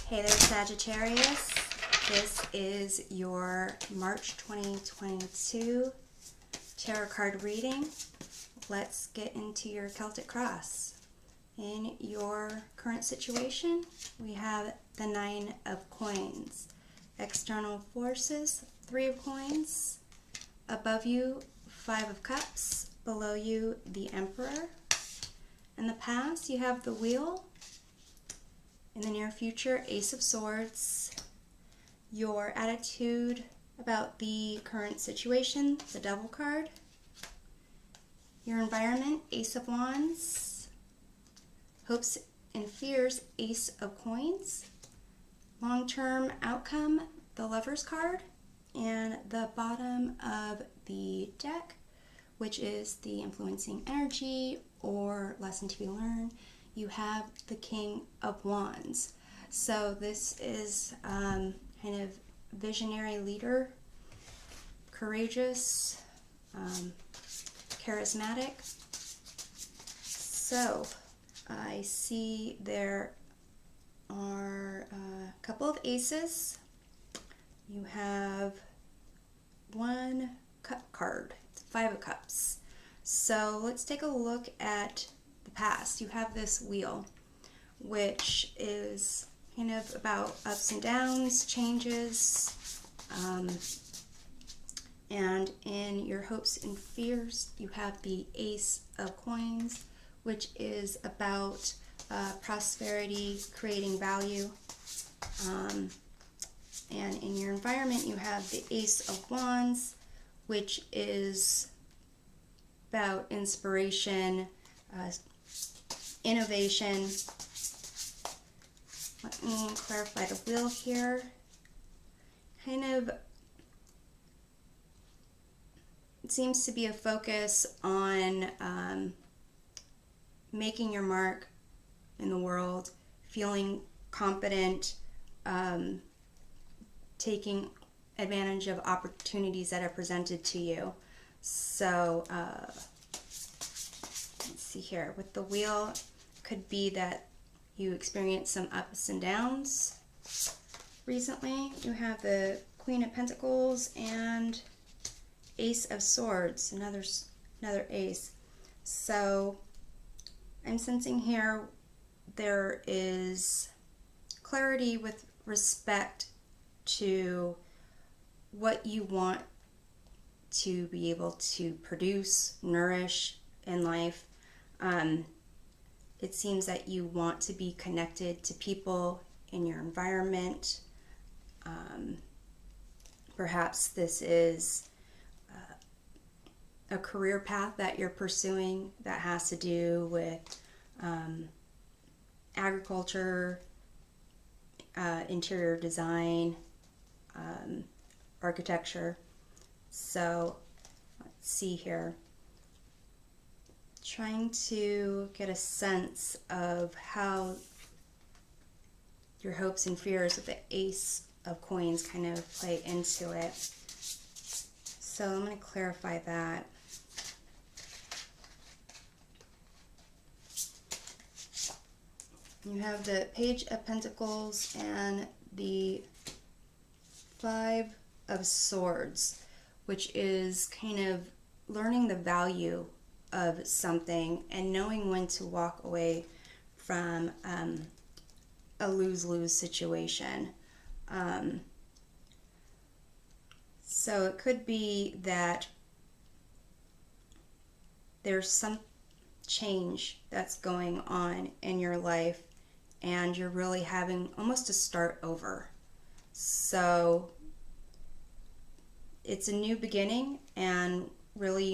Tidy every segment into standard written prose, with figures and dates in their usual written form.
Hey there, Sagittarius. This is your March 2022 tarot card reading. Let's get into your Celtic cross. In your current situation, we have the Nine of Coins. External forces, Three of Coins. Above you, Five of Cups. Below you, the Emperor. In the past, you have the Wheel. In the near future, Ace of Swords. Your attitude about the current situation, the Devil card. Your environment, Ace of Wands. Hopes and fears, Ace of Coins. Long-term outcome, the Lover's card. And the bottom of the deck, which is the influencing energy or lesson to be learned, you have the King of Wands. So this is kind of visionary leader, courageous, charismatic. So I see there are a couple of aces. You have one cup card, it's Five of Cups. So let's take a look at the past. You have this Wheel, which is kind of about ups and downs, changes, and in your hopes and fears, you have the Ace of Coins, which is about prosperity, creating value. And in your environment, you have the Ace of Wands, which is about inspiration, innovation. Let me clarify the Wheel here. Kind of, it seems to be a focus on making your mark in the world, feeling confident, taking advantage of opportunities that are presented to you. So let's see here. With the Wheel, could be that you experience some ups and downs recently. You have the Queen of Pentacles and Ace of Swords, another ace. So I'm sensing here there is clarity with respect to what you want to be able to produce, nourish in life. It seems that you want to be connected to people in your environment. Perhaps this is a career path that you're pursuing that has to do with agriculture, interior design, architecture. So let's see here. Trying to get a sense of how your hopes and fears with the Ace of Coins kind of play into it. So I'm going to clarify that. You have the Page of Pentacles and the Five of Swords, which is kind of learning the value of something and knowing when to walk away from a lose-lose situation. So it could be that there's some change that's going on in your life and you're really having almost to start over. So it's a new beginning, and really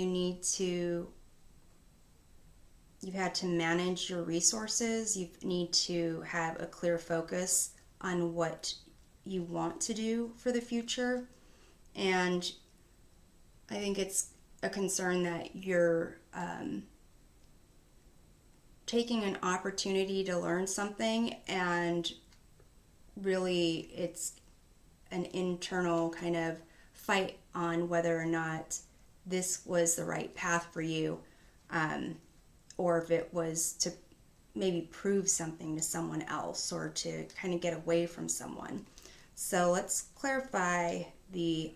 you've had to manage your resources. You need to have a clear focus on what you want to do for the future. And I think it's a concern that you're taking an opportunity to learn something, and really it's an internal kind of fight on whether or not this was the right path for you, or if it was to maybe prove something to someone else or to kind of get away from someone. So let's clarify the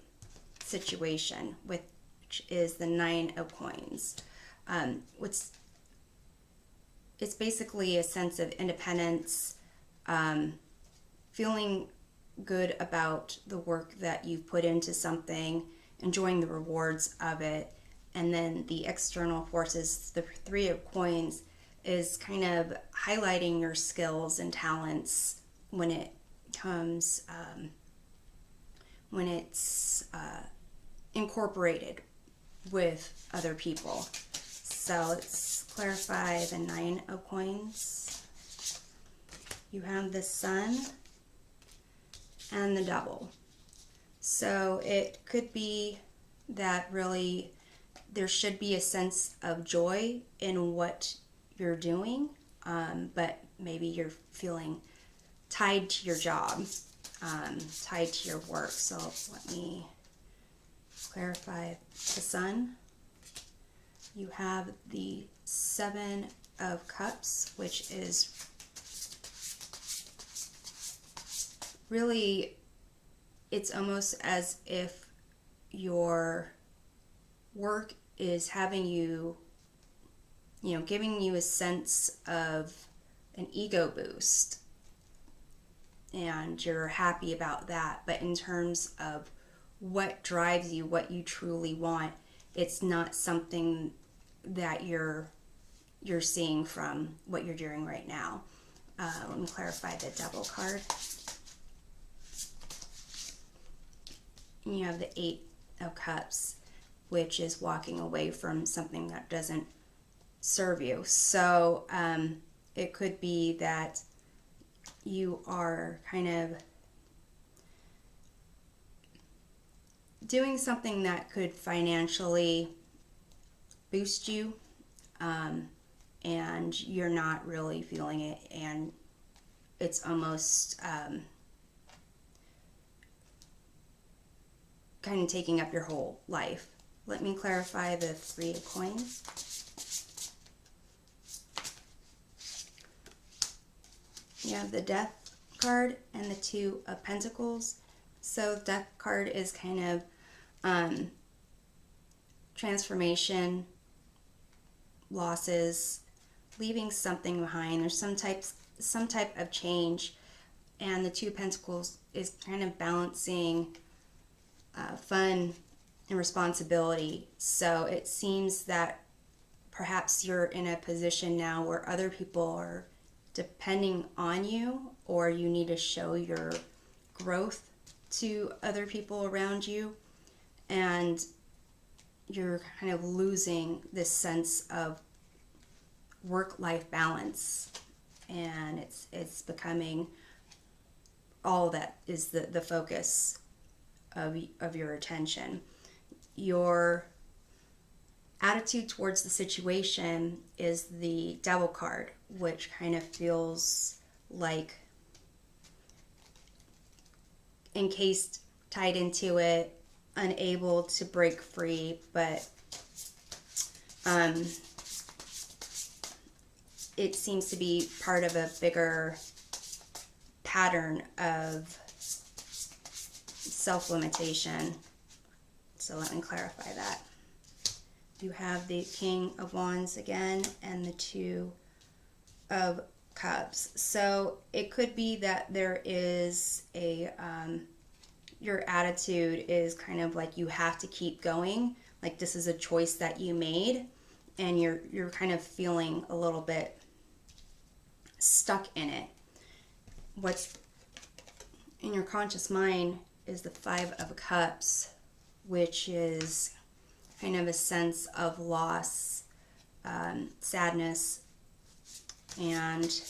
situation, which is the 9 of coins. It's basically a sense of independence, feeling good about the work that you've put into something, enjoying the rewards of it. And then the external forces, the 3 of coins, is kind of highlighting your skills and talents when it comes, when it's incorporated with other people. So let's clarify the 9 of coins. You have the Sun and the Devil. So it could be that really there should be a sense of joy in what you're doing, but maybe you're feeling tied to your job, tied to your work. So let me clarify the Sun. You have the 7 of Cups, which is really, it's almost as if your work is having you, giving you a sense of an ego boost, and you're happy about that. But in terms of what drives you, what you truly want, it's not something that you're seeing from what you're doing right now. Let me clarify the Devil card. And you have the 8 of Cups, which is walking away from something that doesn't serve you. So it could be that you are kind of doing something that could financially boost you, and you're not really feeling it, and it's almost kind of taking up your whole life. Let me clarify the 3 of coins. You have the Death card and the 2 of Pentacles. So the Death card is kind of transformation, losses, leaving something behind. There's some type of change, and the 2 of Pentacles is kind of balancing fun and responsibility. So it seems that perhaps you're in a position now where other people are depending on you, or you need to show your growth to other people around you, and you're kind of losing this sense of work-life balance, and it's becoming all that is the focus of your attention. Your attitude towards the situation is the Devil card, which kind of feels like encased, tied into it, unable to break free, but it seems to be part of a bigger pattern of self-limitation. So let me clarify that. You have the King of Wands again and the 2 of Cups. So it could be that there is a your attitude is kind of like you have to keep going, like this is a choice that you made, and you're kind of feeling a little bit stuck in it. What's in your conscious mind is the 5 of Cups, which is kind of a sense of loss, sadness, and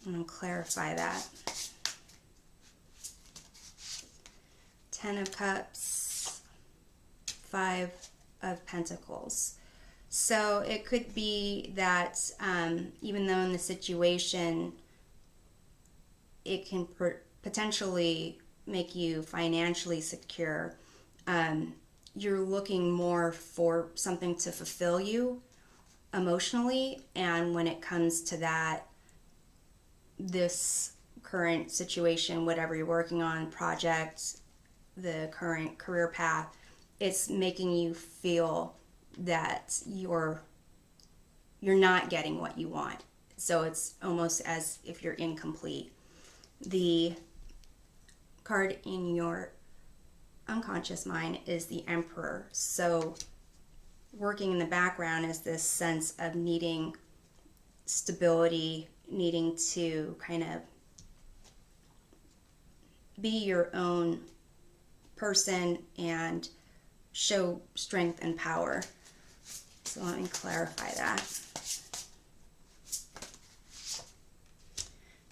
I'm going to clarify that. 10 of Cups, 5 of Pentacles. So it could be that even though in the situation it can potentially make you financially secure, you're looking more for something to fulfill you, emotionally, and when it comes to that, this current situation, whatever you're working on, project, the current career path, it's making you feel that you're not getting what you want. So it's almost as if you're incomplete. The card in your unconscious mind is the Emperor. So working in the background is this sense of needing stability, needing to kind of be your own person and show strength and power. So let me clarify that.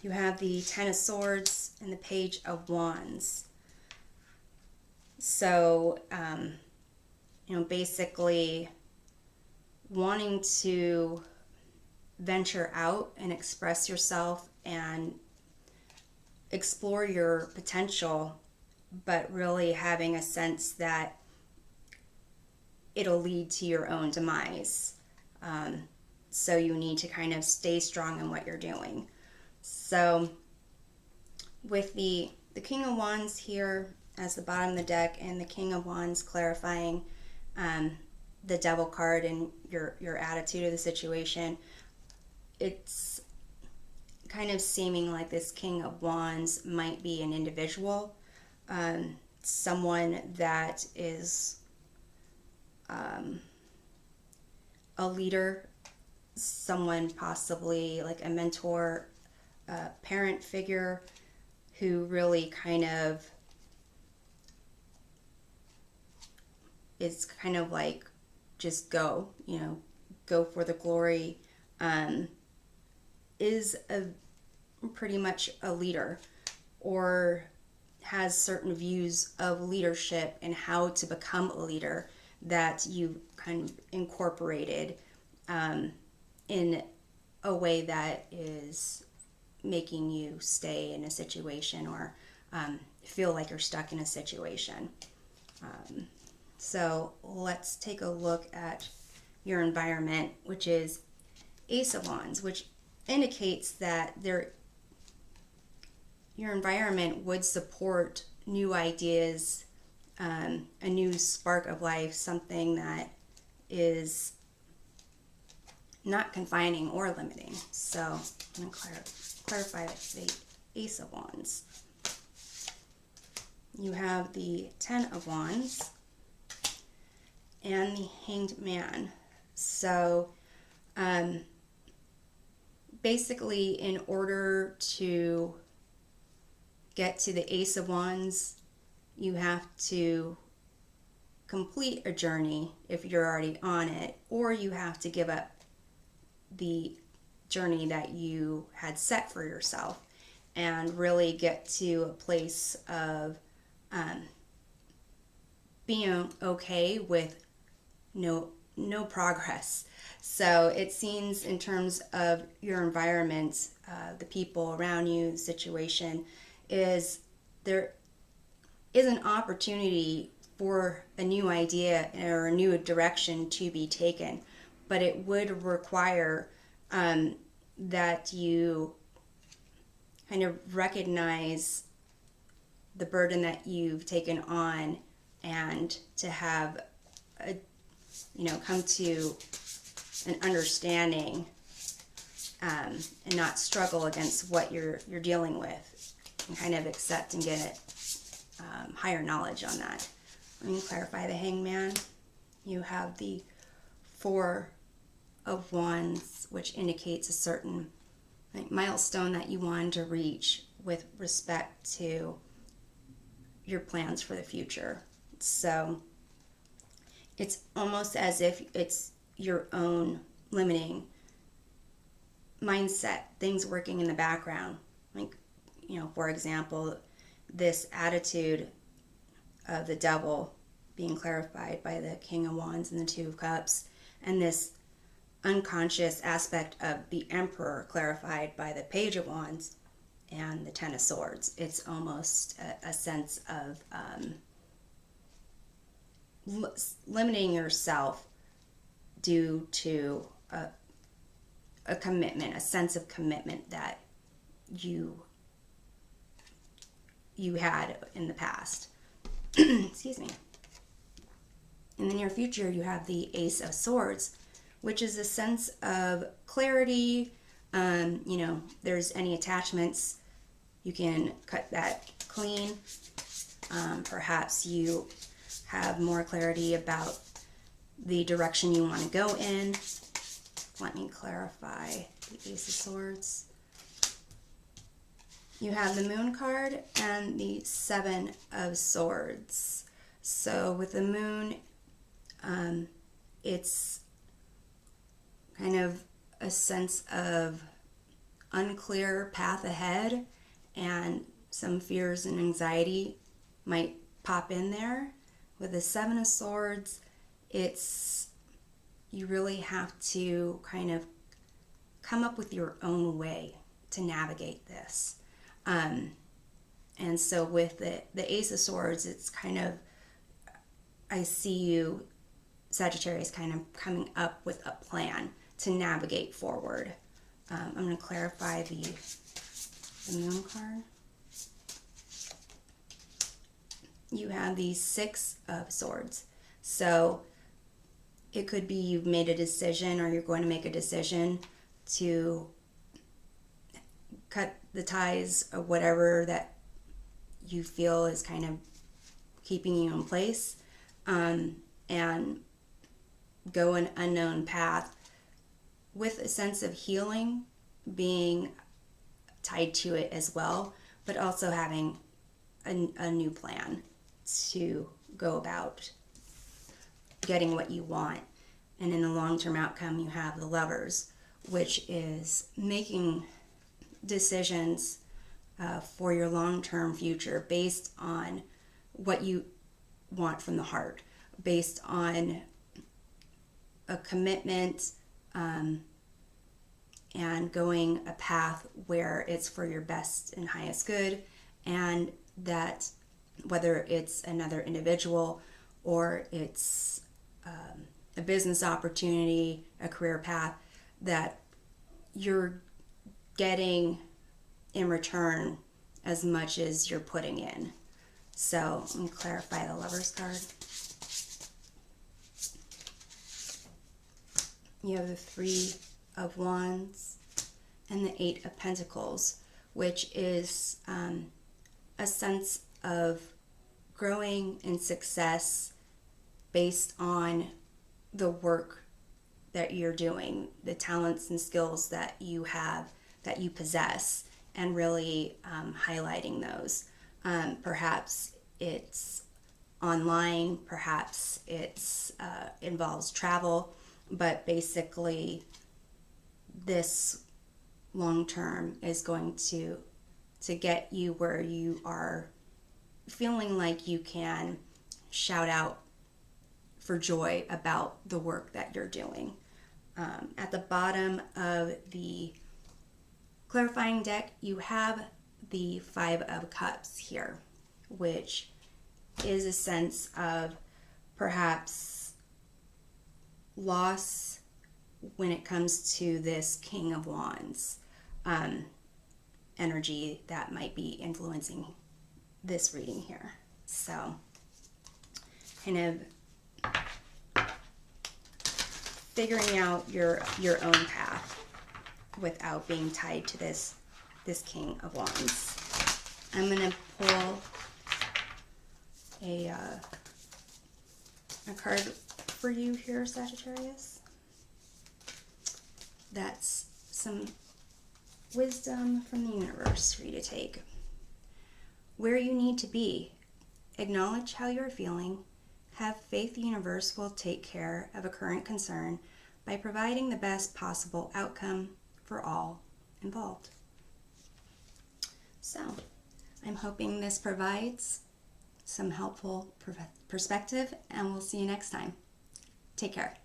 You have the Ten of Swords and the Page of Wands. So, basically wanting to venture out and express yourself and explore your potential, but really having a sense that it'll lead to your own demise. So you need to kind of stay strong in what you're doing. So with the King of Wands here as the bottom of the deck, and the King of Wands clarifying the Devil card and your attitude of the situation, it's kind of seeming like this King of Wands might be an individual, someone that is a leader, someone possibly like a mentor, parent figure who really kind of is kind of like just go for the glory, is a pretty much a leader, or has certain views of leadership and how to become a leader that you kind of incorporated in a way that is making you stay in a situation or feel like you're stuck in a situation. So let's take a look at your environment, which is Ace of Wands, which indicates that your environment would support new ideas, a new spark of life, something that is not confining or limiting. So I'm going to clarify the Ace of Wands. You have the Ten of Wands and the Hanged Man. So basically, in order to get to the Ace of Wands, you have to complete a journey if you're already on it, or you have to give up the journey that you had set for yourself and really get to a place of being okay with no progress. So it seems in terms of your environment, the people around you, the situation, is there is an opportunity for a new idea or a new direction to be taken, but it would require that you kind of recognize the burden that you've taken on and to have come to an understanding and not struggle against what you're dealing with, and kind of accept and get higher knowledge on that. Let me clarify the Hangman. You have the Four of Wands, which indicates a certain milestone that you want to reach with respect to your plans for the future. So it's almost as if it's your own limiting mindset, things working in the background. Like, for example, this attitude of the Devil being clarified by the King of Wands and the Two of Cups, and this unconscious aspect of the Emperor clarified by the Page of Wands and the Ten of Swords. It's almost a sense of limiting yourself due to a commitment, a sense of commitment that you had in the past. Excuse me. In the near future, you have the Ace of Swords, which is a sense of clarity. You know, there's any attachments, you can cut that clean. Perhaps you have more clarity about the direction you want to go in. Let me clarify the Ace of Swords. You have the Moon card and the Seven of Swords. So with the Moon, it's kind of a sense of unclear path ahead, and some fears and anxiety might pop in there. With the Seven of Swords, it's you really have to kind of come up with your own way to navigate this. And so with the Ace of Swords, it's kind of, I see you, Sagittarius, kind of coming up with a plan to navigate forward. I'm going to clarify the Moon card. You have the Six of Swords. So it could be you've made a decision, or you're going to make a decision to cut the ties of whatever that you feel is kind of keeping you in place, and go an unknown path with a sense of healing being tied to it as well, but also having a new plan to go about getting what you want. And in the long-term outcome, you have the Lovers, which is making decisions for your long-term future based on what you want from the heart, based on a commitment, and going a path where it's for your best and highest good, and that whether it's another individual or it's a business opportunity, a career path, that you're getting in return as much as you're putting in. So let me clarify the Lovers card. You have the Three of Wands and the Eight of Pentacles, which is a sense of growing in success based on the work that you're doing, the talents and skills that you have, that you possess, and really highlighting those. Perhaps it's online, perhaps it's involves travel, but basically this long term is going to get you where you are feeling like you can shout out for joy about the work that you're doing. At the bottom of the clarifying deck, you have the Five of Cups here, which is a sense of perhaps loss when it comes to this King of Wands energy that might be influencing this reading here. So kind of figuring out your own path without being tied to this King of Wands. I'm going to pull a card for you here, Sagittarius. That's some wisdom from the universe for you to take. Where you need to be. Acknowledge how you're feeling. Have faith the universe will take care of a current concern by providing the best possible outcome for all involved. So, I'm hoping this provides some helpful perspective, and we'll see you next time. Take care.